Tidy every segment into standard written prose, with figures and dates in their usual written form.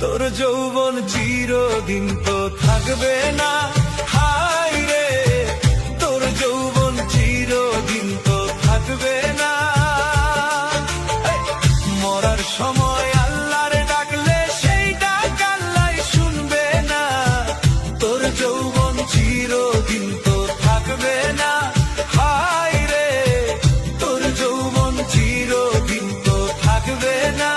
তোর যৌবন চিরদিন তো থাকবে না, হায় রে তোর যৌবন চিরদিন তো থাকবে না। মরার সময় আল্লাহর ডাকলে সেই ডাক আল্লাহ শুনবে না, তোর যৌবন চিরদিন তো থাকবে না, হায় রে তোর যৌবন চিরদিন তো থাকবে না।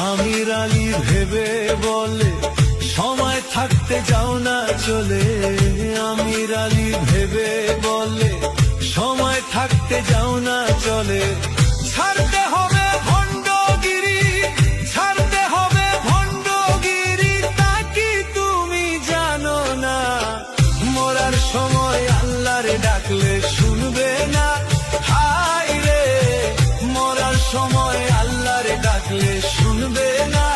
আমির আলী ভেবে বলে সময় থাকতে যাও না চলে, আমির আলী ভেবে বলে সময় থাকতে যাও না চলে। ছাড়তে হবে ভণ্ডগিরি, ছাড়তে হবে ভণ্ডগিরি, তা কি তুমি জানো না? মরার সময় আল্লাহর ডাকলে শুনবে না, হায় রে মরার সময় আল্লাহর ডাকলে শুনবে না।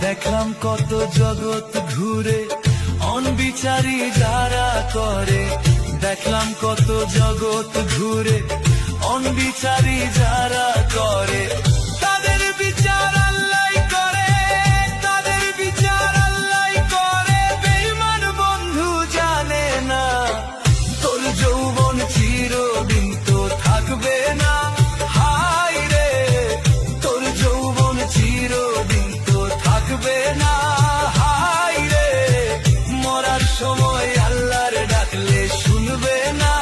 দেখলাম কত জগৎ ঘুরে অনবিচারী যারা করে, দেখলাম কত জগৎ ঘুরে অনবিচারী যারা করে, তাদের বিচার আল্লাহ করে, তাদের বিচার আল্লাহ করে, বেঈমান বন্ধু জানে না তোর যৌবন চিরদিন তো থাকবে না, হায় রে তোর যৌবন চিরদিন তো থাকবে না, হায় রে মরার সময় আল্লাহর ডাকলে শুনবে না।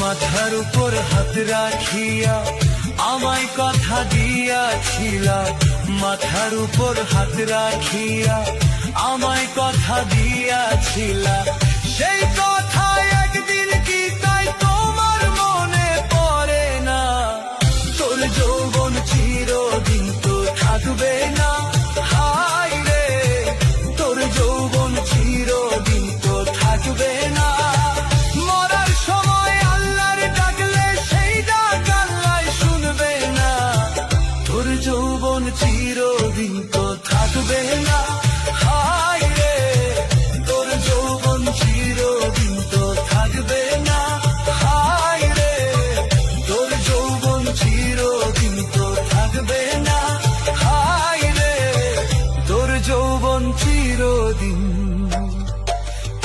মাথার উপর হাত রাখিয়া আমায় কথা দিয়াছিলা, মাথার উপর হাত রাখিয়া আমায় কথা দিয়াছিলা, সেই কথা একদিন কি তাই তোমার মনে পড়ে না? তোর যৌবন চিরদিন তো থাকবে না, হায় রে তোর যৌবন চিরদিন তো থাকবে না। মরার সময় আল্লাহর ডাকলে সেই ডাক আল্লাহ শুনবে না, তোর যৌবন চিরদিন তো থাকবে না, হায় রে তোর যৌবন চিরদিন তো থাকবে না, হায় রে তোর যৌবন চিরদিন তো থাকবে না, হায় রে তোর যৌবন চিরদিন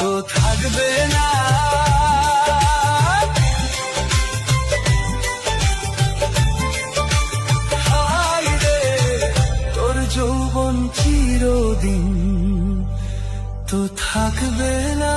তো থাকবে না। যৌবন চিরদিন তো থাকবে না।